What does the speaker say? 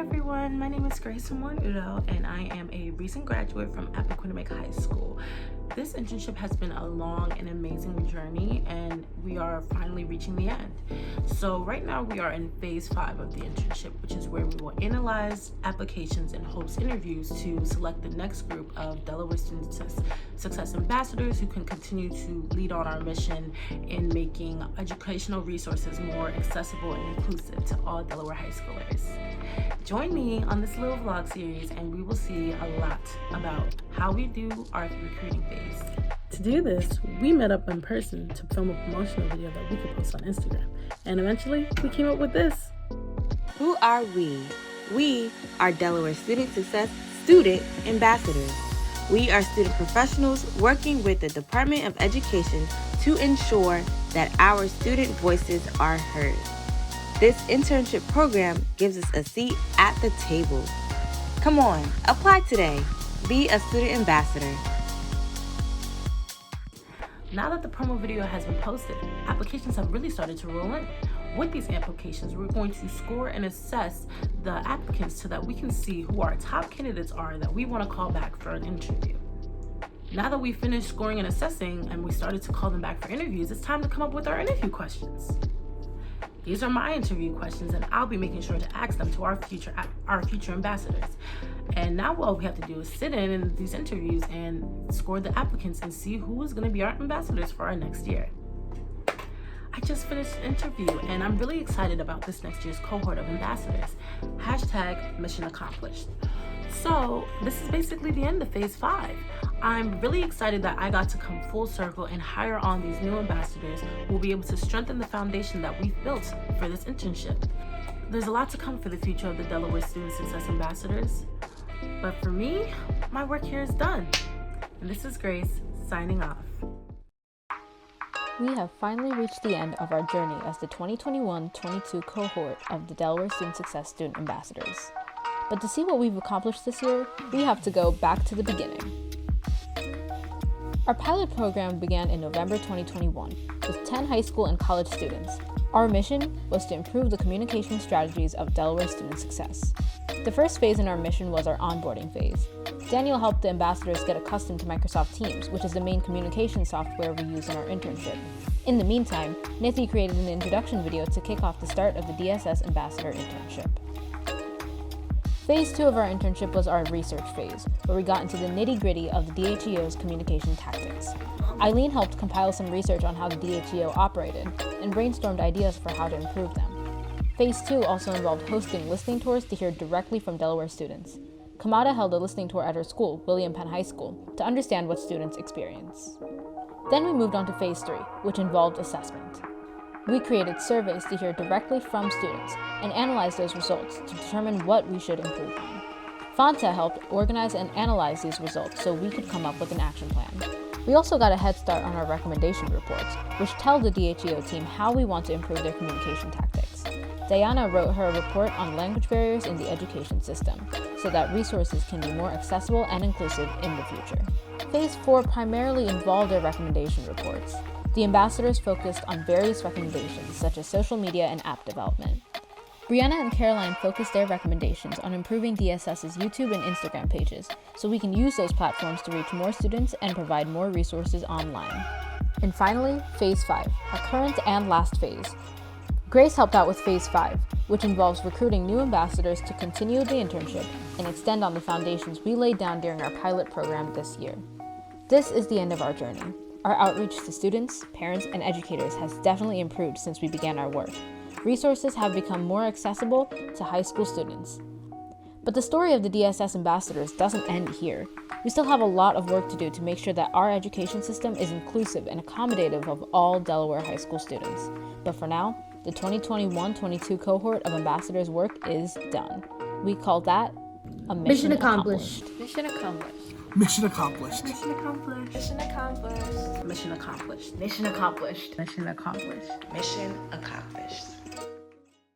everyone, my name is Grace Umoren-Udo and I am a recent graduate from Appoquinimink High School. This internship has been a long and amazing journey and we are finally reaching the end. So right now we are in phase 5 of the internship, which is where we will analyze applications and host interviews to select the next group of Delaware Student Success Ambassadors who can continue to lead on our mission in making educational resources more accessible and inclusive to all Delaware high schoolers. Join me on this little vlog series and we will see a lot about how we do our recruiting phase. To do this, we met up in person to film a promotional video that we could post on Instagram. And eventually, we came up with this. Who are we? We are Delaware Student Success Student Ambassadors. We are student professionals working with the Department of Education to ensure that our student voices are heard. This internship program gives us a seat at the table. Come on, apply today. Be a student ambassador. Now that the promo video has been posted, applications have really started to roll in. With these applications, we're going to score and assess the applicants so that we can see who our top candidates are that we want to call back for an interview. Now that we finished scoring and assessing and we started to call them back for interviews, it's time to come up with our interview questions. These are my interview questions and I'll be making sure to ask them to our future ambassadors. And now what we have to do is sit in these interviews and score the applicants and see who is going to be our ambassadors for our next year. I just finished an interview and I'm really excited about this next year's cohort of ambassadors. #mission accomplished. So this is basically the end of phase 5. I'm really excited that I got to come full circle and hire on these new ambassadors who will be able to strengthen the foundation that we've built for this internship. There's a lot to come for the future of the Delaware Student Success Ambassadors. But for me, my work here is done. And this is Grace, signing off. We have finally reached the end of our journey as the 2021-22 cohort of the Delaware Student Success Student Ambassadors. But to see what we've accomplished this year, we have to go back to the beginning. Our pilot program began in November 2021 with 10 high school and college students. Our mission was to improve the communication strategies of Delaware student success. The first phase in our mission was our onboarding phase. Daniel helped the ambassadors get accustomed to Microsoft Teams, which is the main communication software we use in our internship. In the meantime, Nithi created an introduction video to kick off the start of the DSS Ambassador internship. Phase 2 of our internship was our research phase, where we got into the nitty-gritty of the DHEO's communication tactics. Eileen helped compile some research on how the DHEO operated and brainstormed ideas for how to improve them. Phase 2 also involved hosting listening tours to hear directly from Delaware students. Kamada held a listening tour at her school, William Penn High School, to understand what students experience. Then we moved on to Phase 3, which involved assessment. We created surveys to hear directly from students and analyze those results to determine what we should improve on. Fanta helped organize and analyze these results so we could come up with an action plan. We also got a head start on our recommendation reports, which tell the DHEO team how we want to improve their communication tactics. Diana wrote her report on language barriers in the education system, so that resources can be more accessible and inclusive in the future. Phase 4 primarily involved our recommendation reports. The ambassadors focused on various recommendations, such as social media and app development. Brianna and Caroline focused their recommendations on improving DSS's YouTube and Instagram pages, so we can use those platforms to reach more students and provide more resources online. And finally, Phase 5, our current and last phase. Grace helped out with Phase 5, which involves recruiting new ambassadors to continue the internship and extend on the foundations we laid down during our pilot program this year. This is the end of our journey. Our outreach to students, parents, and educators has definitely improved since we began our work. Resources have become more accessible to high school students. But the story of the DSS ambassadors doesn't end here. We still have a lot of work to do to make sure that our education system is inclusive and accommodative of all Delaware high school students. But for now, the 2021-22 cohort of ambassadors' work is done. We call that a mission accomplished. Mission accomplished. Mission accomplished. Mission accomplished. Mission accomplished. Mission accomplished. Mission accomplished. Mission accomplished. Mission accomplished.